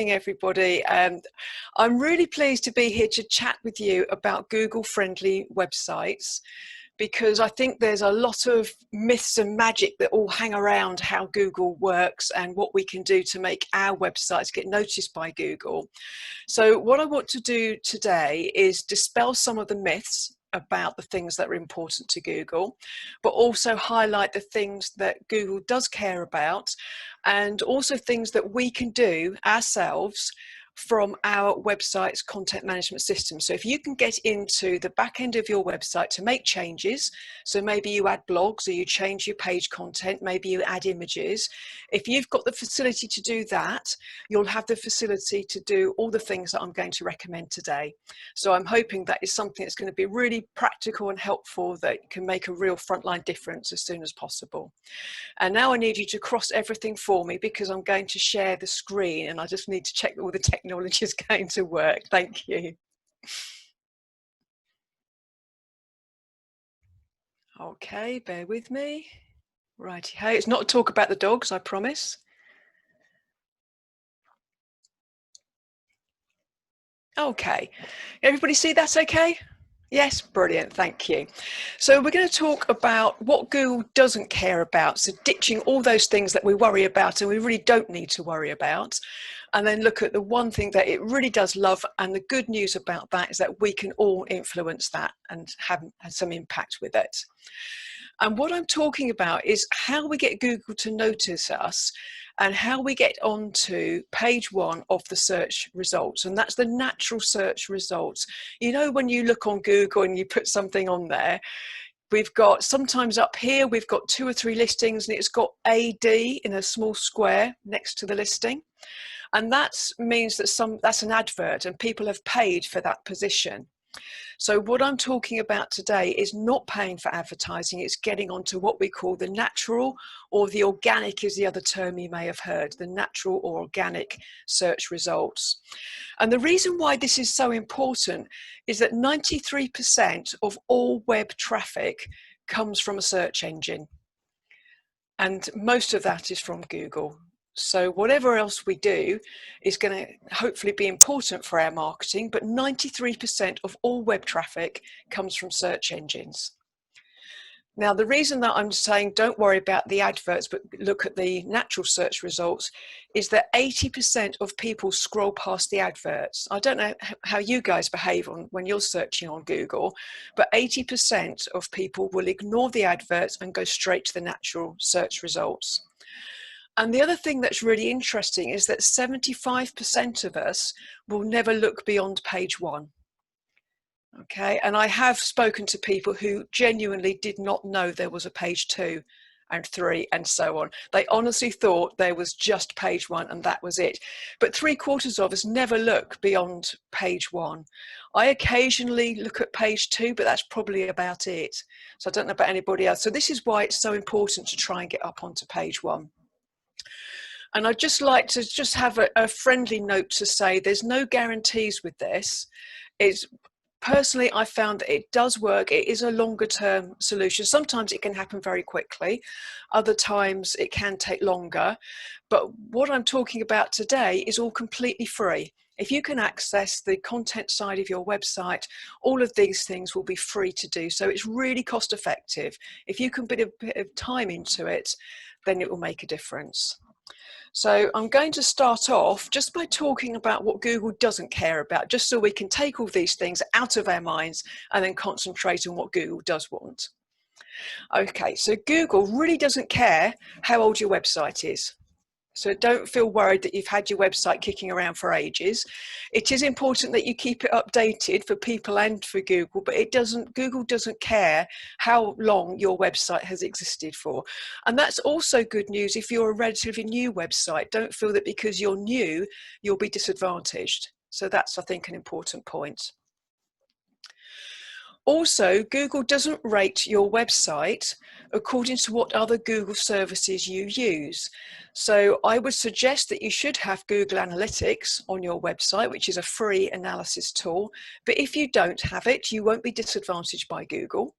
Everybody, and I'm really pleased to be here to chat with you about Google friendly websites, because I think there's a lot of myths and magic that all hang around how Google works and what we can do to make our websites get noticed by Google. So what I want to do today is dispel some of the myths about the things that are important to Google, but also highlight the things that Google does care about, and also things that we can do ourselves from our website's content management system. So if you can get into the back end of your website to make changes, so maybe you add blogs or you change your page content, maybe you add images, if you've got the facility to do that, you'll have the facility to do all the things that I'm going to recommend today. So I'm hoping that is something that's going to be really practical and helpful, that can make a real frontline difference as soon as possible. And now I need you to cross everything for me, because I'm going to share the screen and I just need to check that all the technology is going to work. Thank you. Okay, bear with me. Righty ho, it's not a talk about the dogs, I promise. Okay, everybody see that okay? Yes, brilliant, thank you. So we're going to talk about what Google doesn't care about, so ditching all those things that we worry about and we really don't need to worry about, and then look at the one thing that it really does love, and the good news about that is that we can all influence that and have some impact with it. And what I'm talking about is how we get Google to notice us and how we get onto page 1 of the search results. And that's the natural search results. You know, when you look on Google and you put something on there, we've got sometimes up here, we've got 2 or 3 listings and it's got AD in a small square next to the listing. And that means that that's an advert and people have paid for that position. So what I'm talking about today is not paying for advertising, it's getting onto what we call the natural, or the organic is the other term you may have heard, the natural or organic search results. And the reason why this is so important is that 93% of all web traffic comes from a search engine. And most of that is from Google. So whatever else we do is going to hopefully be important for our marketing, but 93% of all web traffic comes from search engines. Now, the reason that I'm saying don't worry about the adverts, but look at the natural search results, is that 80% of people scroll past the adverts. I don't know how you guys behave when you're searching on Google, but 80% of people will ignore the adverts and go straight to the natural search results. And the other thing that's really interesting is that 75% of us will never look beyond page 1. Okay, and I have spoken to people who genuinely did not know there was a page 2 and 3 and so on. They honestly thought there was just page 1 and that was it. But 3/4 of us never look beyond page 1. I occasionally look at page 2, but that's probably about it. So I don't know about anybody else. So this is why it's so important to try and get up onto page 1. And I'd just like to just have a friendly note to say there's no guarantees with this. Personally, I found that it does work. It is a longer term solution. Sometimes it can happen very quickly. Other times it can take longer. But what I'm talking about today is all completely free. If you can access the content side of your website, all of these things will be free to do. So it's really cost effective. If you can put a bit of time into it, then it will make a difference. So I'm going to start off just by talking about what Google doesn't care about, just so we can take all these things out of our minds and then concentrate on what Google does want. Okay, so Google really doesn't care how old your website is. So don't feel worried that you've had your website kicking around for ages. It is important that you keep it updated for people and for Google, but Google doesn't care how long your website has existed for. And that's also good news if you're a relatively new website. Don't feel that because you're new, you'll be disadvantaged. So that's, I think, an important point. Also, Google doesn't rate your website according to what other Google services you use. So I would suggest that you should have Google Analytics on your website, which is a free analysis tool. But if you don't have it, you won't be disadvantaged by Google.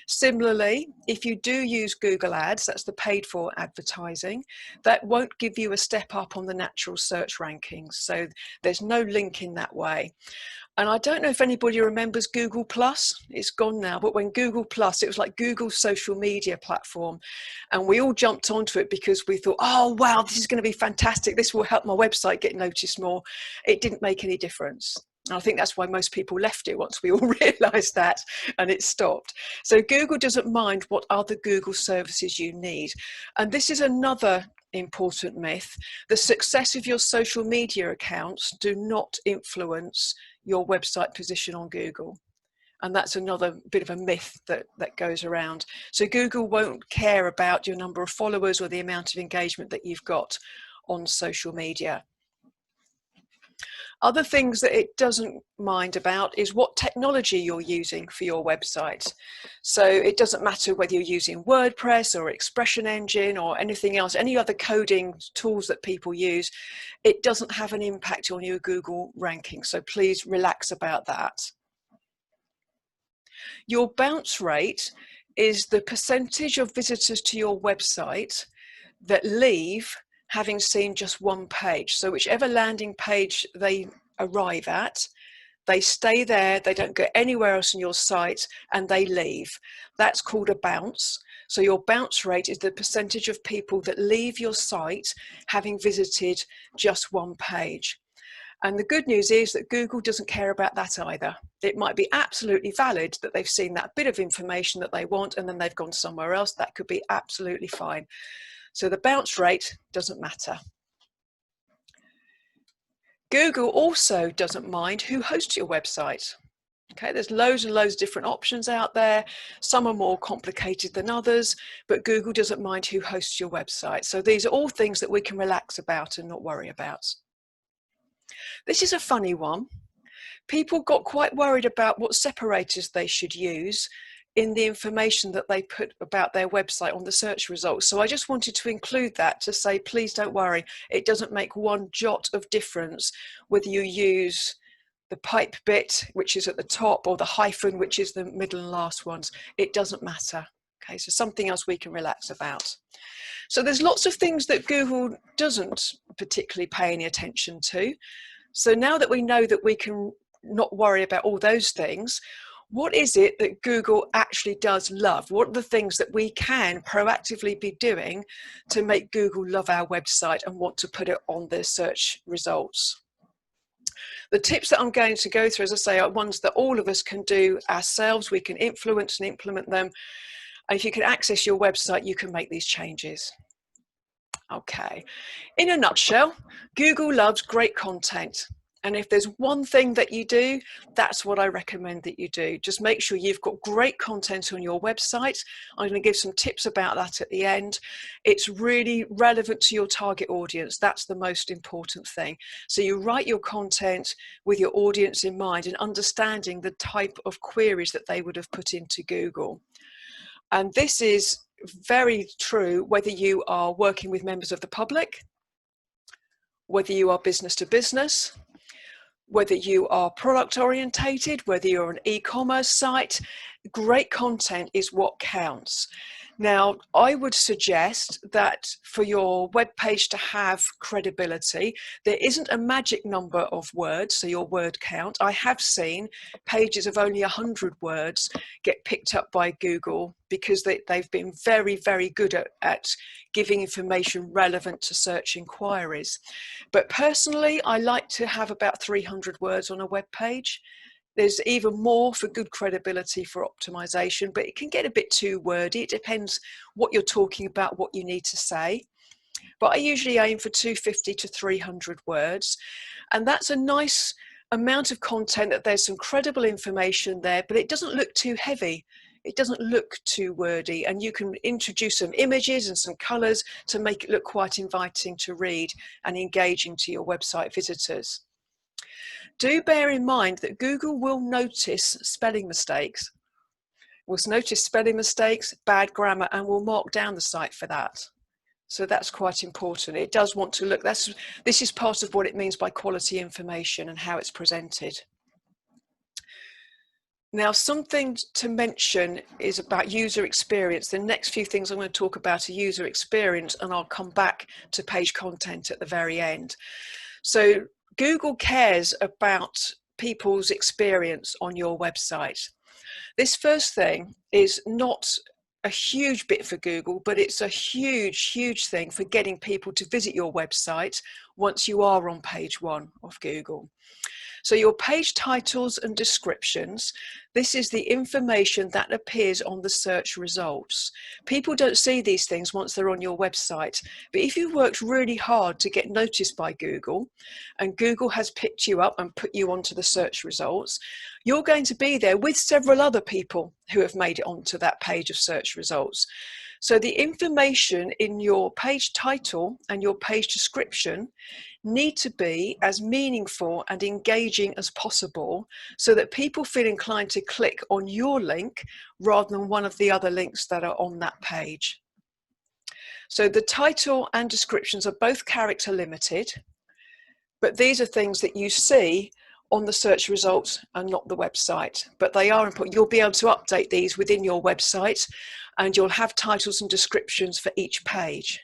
Similarly, if you do use Google Ads, that's the paid for advertising, that won't give you a step up on the natural search rankings. So there's no link in that way. And I don't know if anybody remembers Google Plus. It's gone now, but when Google Plus, it was like Google's social media platform. And we all jumped onto it because we thought, oh, wow, this is going to be fantastic. This will help my website get noticed more. It didn't make any difference. And I think that's why most people left it once we all realized that, and it stopped. So Google doesn't mind what other Google services you need. And this is another important myth. The success of your social media accounts do not influence your website position on Google. And that's another bit of a myth that goes around. So Google won't care about your number of followers or the amount of engagement that you've got on social media. Other things that it doesn't mind about is what technology you're using for your website. So it doesn't matter whether you're using WordPress or Expression Engine or anything else, any other coding tools that people use, it doesn't have an impact on your Google ranking. So please relax about that. Your bounce rate is the percentage of visitors to your website that leave having seen just one page. So whichever landing page they arrive at, they stay there, they don't go anywhere else on your site, and they leave. That's called a bounce. So your bounce rate is the percentage of people that leave your site having visited just one page. And the good news is that Google doesn't care about that either. It might be absolutely valid that they've seen that bit of information that they want and then they've gone somewhere else. That could be absolutely fine. So the bounce rate doesn't matter. Google also doesn't mind who hosts your website. Okay, there's loads and loads of different options out there. Some are more complicated than others, but Google doesn't mind who hosts your website. So these are all things that we can relax about and not worry about. This is a funny one. People got quite worried about what separators they should use in the information that they put about their website on the search results. So I just wanted to include that to say, please don't worry. It doesn't make one jot of difference whether you use the pipe bit, which is at the top, or the hyphen, which is the middle and last ones. It doesn't matter. Okay, so something else we can relax about. So there's lots of things that Google doesn't particularly pay any attention to. So now that we know that we can not worry about all those things, what is it that Google actually does love? What are the things that we can proactively be doing to make Google love our website and want to put it on their search results? The tips that I'm going to go through, as I say, are ones that all of us can do ourselves. We can influence and implement them. And if you can access your website, you can make these changes. Okay, in a nutshell, Google loves great content. And if there's one thing that you do, that's what I recommend that you do. Just make sure you've got great content on your website. I'm going to give some tips about that at the end. It's really relevant to your target audience. That's the most important thing. So you write your content with your audience in mind and understanding the type of queries that they would have put into Google. And this is very true whether you are working with members of the public, whether you are business to business, whether you are product orientated, whether you're an e-commerce site. Great content is what counts. Now, I would suggest that for your web page to have credibility, there isn't a magic number of words, so your word count. I have seen pages of only 100 words get picked up by Google because they've been very, very good at giving information relevant to search inquiries. But personally, I like to have about 300 words on a web page. There's even more for good credibility for optimization, but it can get a bit too wordy. It depends what you're talking about, what you need to say. But I usually aim for 250 to 300 words. And that's a nice amount of content that there's some credible information there, but it doesn't look too heavy. It doesn't look too wordy. And you can introduce some images and some colors to make it look quite inviting to read and engaging to your website visitors. Do bear in mind that Google will notice spelling mistakes, bad grammar, and will mark down the site for that. So that's quite important. It does want to look, this is part of what it means by quality information and how it's presented. Now, something to mention is about user experience. The next few things I'm going to talk about are user experience, and I'll come back to page content at the very end. So Google cares about people's experience on your website. This first thing is not a huge bit for Google, but it's a huge, huge thing for getting people to visit your website once you are on page 1 of Google. So your page titles and descriptions, this is the information that appears on the search results. People don't see these things once they're on your website, but if you've worked really hard to get noticed by Google, and Google has picked you up and put you onto the search results, you're going to be there with several other people who have made it onto that page of search results. So the information in your page title and your page description need to be as meaningful and engaging as possible so that people feel inclined to click on your link rather than one of the other links that are on that page. So the title and descriptions are both character limited, but these are things that you see on the search results and not the website, but they are important. You'll be able to update these within your website, and you'll have titles and descriptions for each page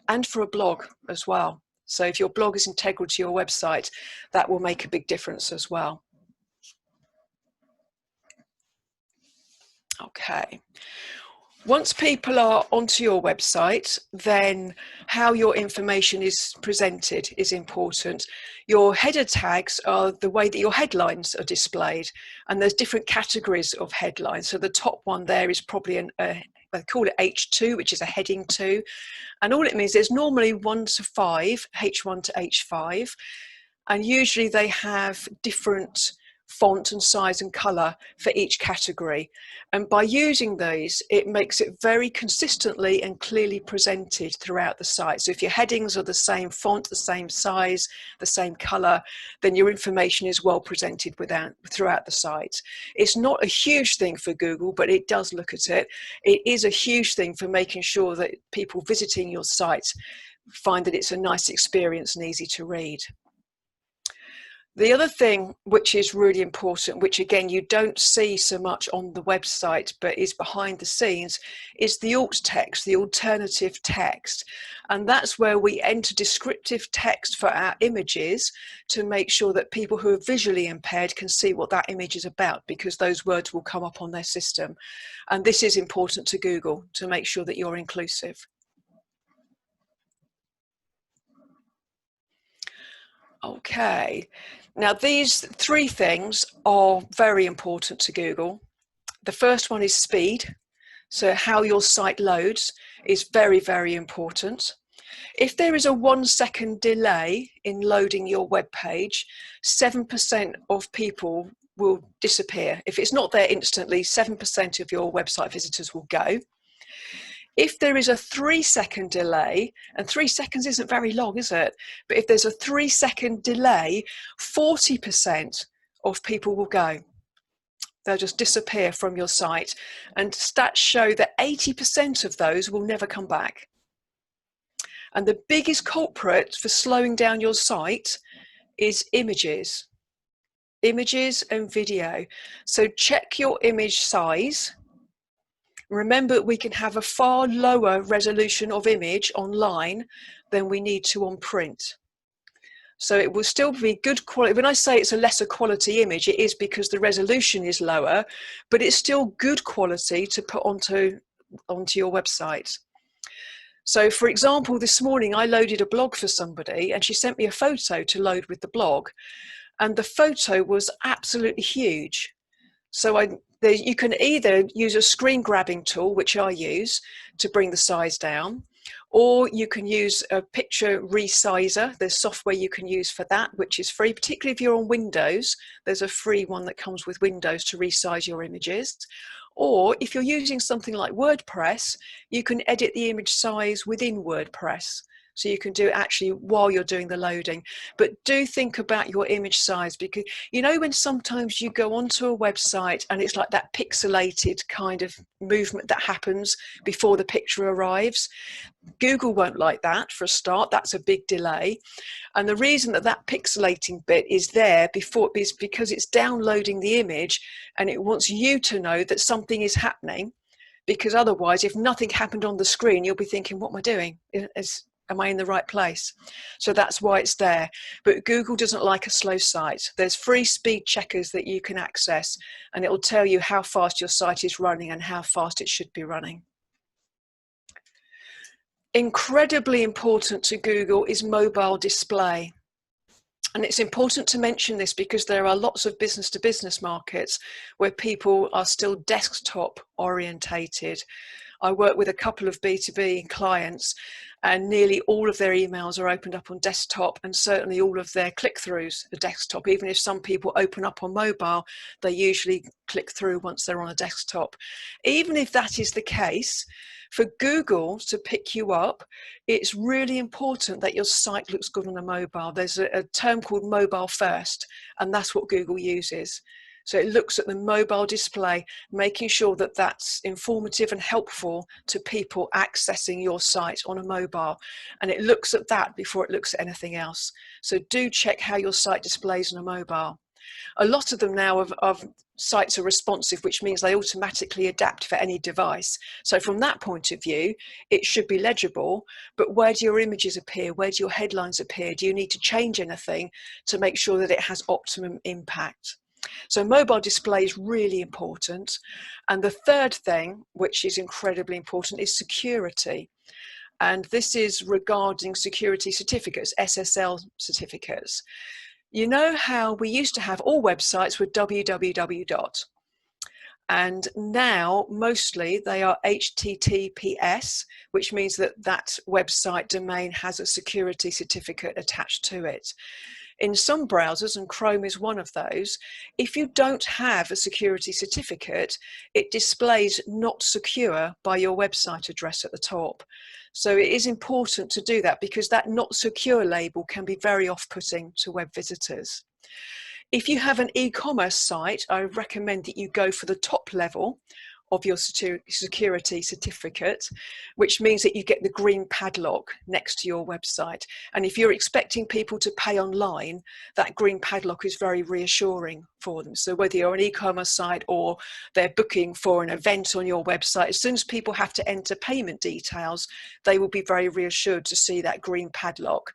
and for a blog as well. So if your blog is integral to your website, that will make a big difference as well. Okay. Once people are onto your website, then how your information is presented is important. Your header tags are the way that your headlines are displayed, and there's different categories of headlines. So the top one there is probably they call it H2, which is a heading 2. And all it means is normally 1 to 5, H1 to H5, and usually they have different font and size and color for each category. And by using those, it makes it very consistently and clearly presented throughout the site. So if your headings are the same font, the same size, the same color, then your information is well presented throughout the site. It's not a huge thing for Google, but it does look at it. It is a huge thing for making sure that people visiting your site find that it's a nice experience and easy to read. The other thing which is really important, which again you don't see so much on the website but is behind the scenes, is the alt text, the alternative text. And that's where we enter descriptive text for our images to make sure that people who are visually impaired can see what that image is about, because those words will come up on their system. And this is important to Google to make sure that you're inclusive. Okay, now these 3 things are very important to Google. The first one is speed. So how your site loads is very, very important. If there is a 1-second delay in loading your web page, 7% of people will disappear. If it's not there instantly, 7% of your website visitors will go. If there is a 3-second delay, and 3 seconds isn't very long, is it? But if there's a 3-second delay, 40% of people will go. They'll just disappear from your site. And stats show that 80% of those will never come back. And the biggest culprit for slowing down your site is images. Images and video. So check your image size. Remember, we can have a far lower resolution of image online than we need to on print. So it will still be good quality. When I say it's a lesser quality image, it is because the resolution is lower, but it's still good quality to put onto your website. So for example, this morning I loaded a blog for somebody and she sent me a photo to load with the blog. And the photo was absolutely huge. So you can either use a screen grabbing tool, which I use, to bring the size down, or you can use a picture resizer. There's software you can use for that, which is free, particularly if you're on Windows. There's a free one that comes with Windows to resize your images. Or if you're using something like WordPress, you can edit the image size within WordPress. So you can do it actually while you're doing the loading. But do think about your image size, because you know when sometimes you go onto a website and it's like that pixelated kind of movement that happens before the picture arrives. Google won't like that for a start. That's a big delay. And the reason that that pixelating bit is there before is because it's downloading the image and it wants you to know that something is happening. Because otherwise, if nothing happened on the screen, you'll be thinking, what am I doing? Am I in the right place? So that's why it's there. But Google doesn't like a slow site. There's free speed checkers that you can access, and it will tell you how fast your site is running and how fast it should be running. Incredibly important to Google is mobile display. And it's important to mention this because there are lots of business to business markets where people are still desktop orientated. I work with a couple of B2B clients, and nearly all of their emails are opened up on desktop, and certainly all of their click-throughs are desktop. Even if some people open up on mobile, they usually click through once they're on a desktop. Even if that is the case, for Google to pick you up, it's really important that your site looks good on a mobile. There's a term called mobile first, and that's what Google uses. So it looks at the mobile display, making sure that that's informative and helpful to people accessing your site on a mobile. And it looks at that before it looks at anything else. So do check how your site displays on a mobile. A lot of them now of sites are responsive, which means they automatically adapt for any device. So from that point of view, it should be legible, but where do your images appear? Where do your headlines appear? Do you need to change anything to make sure that it has optimum impact? So mobile display is really important. And the third thing, which is incredibly important, is security. And this is regarding security certificates, SSL certificates. You know how we used to have all websites with www. And now mostly they are HTTPS, which means that that website domain has a security certificate attached to it. In some browsers, and Chrome is one of those, if you don't have a security certificate, it displays not secure by your website address at the top. So it is important to do that because that not secure label can be very off-putting to web visitors. If you have an e-commerce site, I recommend that you go for the top level of your security certificate, which means that you get the green padlock next to your website. And if you're expecting people to pay online, that green padlock is very reassuring for them. So whether you're an e-commerce site or they're booking for an event on your website, as soon as people have to enter payment details, they will be very reassured to see that green padlock.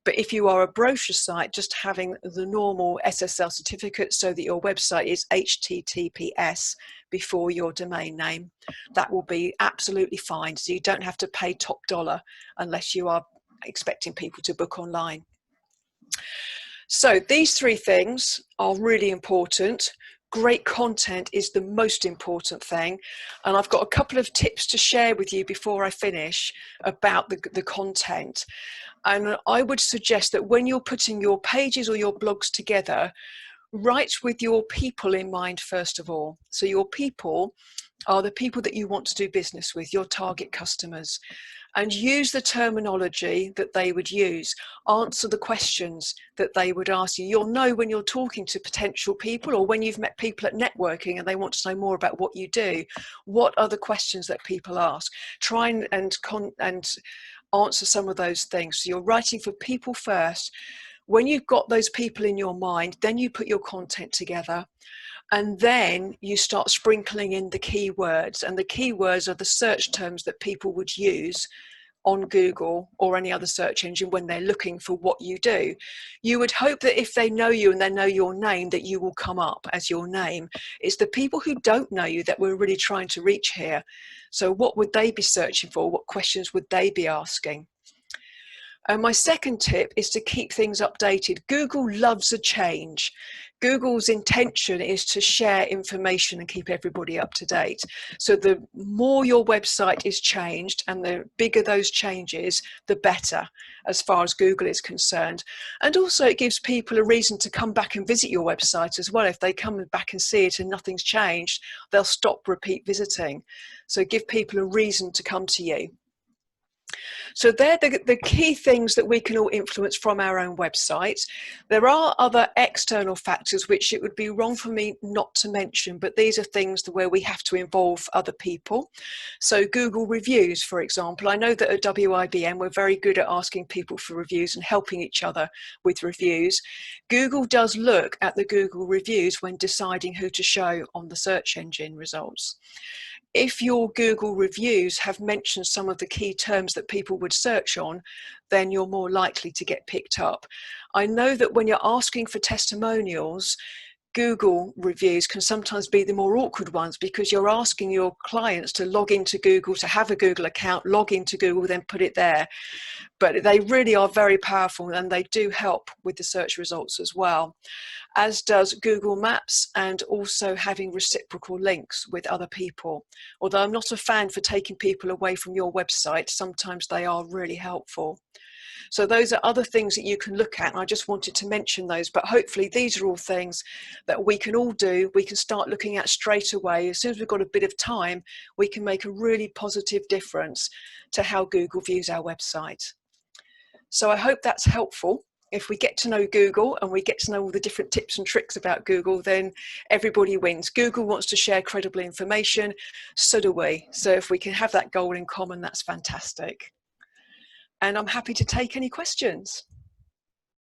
But if you are a brochure site, just having the normal SSL certificate so that your website is HTTPS before your domain name, that will be absolutely fine. So you don't have to pay top dollar unless you are expecting people to book online. So these three things are really important. Great content is the most important thing. And I've got a couple of tips to share with you before I finish about the content. And I would suggest that when you're putting your pages or your blogs together, write with your people in mind first of all. So your people are the people that you want to do business with, your target customers, and use the terminology that they would use. Answer the questions that they would ask you. You'll know when you're talking to potential people or when you've met people at networking and they want to know more about what you do, what are the questions that people ask. Try and answer some of those things. So you're writing for people first. When you've got those people in your mind, then you put your content together. And then you start sprinkling in the keywords, and the keywords are the search terms that people would use on Google or any other search engine when they're looking for what you do. You would hope that if they know you and they know your name, that you will come up as your name. It's the people who don't know you that we're really trying to reach here. So what would they be searching for? What questions would they be asking? And my second tip is to keep things updated. Google loves a change. Google's intention is to share information and keep everybody up to date. So the more your website is changed and the bigger those changes, the better as far as Google is concerned. And also it gives people a reason to come back and visit your website as well. If they come back and see it and nothing's changed, they'll stop repeat visiting. So give people a reason to come to you. So they're the key things that we can all influence from our own websites. There are other external factors which it would be wrong for me not to mention, but these are things where we have to involve other people. So Google reviews, for example. I know that at WIBM we're very good at asking people for reviews and helping each other with reviews. Google does look at the Google reviews when deciding who to show on the search engine results. If your Google reviews have mentioned some of the key terms that people would search on, then you're more likely to get picked up. I know that when you're asking for testimonials, Google reviews can sometimes be the more awkward ones because you're asking your clients to log into Google, to have a Google account, log into Google, then put it there. But they really are very powerful and they do help with the search results as well, as does Google Maps, and also having reciprocal links with other people. Although I'm not a fan for taking people away from your website, sometimes they are really helpful. So those are other things that you can look at, and I just wanted to mention those, but hopefully these are all things that we can all do, we can start looking at straight away. As soon as we've got a bit of time, we can make a really positive difference to how Google views our website. So I hope that's helpful. If we get to know Google and we get to know all the different tips and tricks about Google, then everybody wins. Google wants to share credible information, so do we. So if we can have that goal in common, that's fantastic. And I'm happy to take any questions.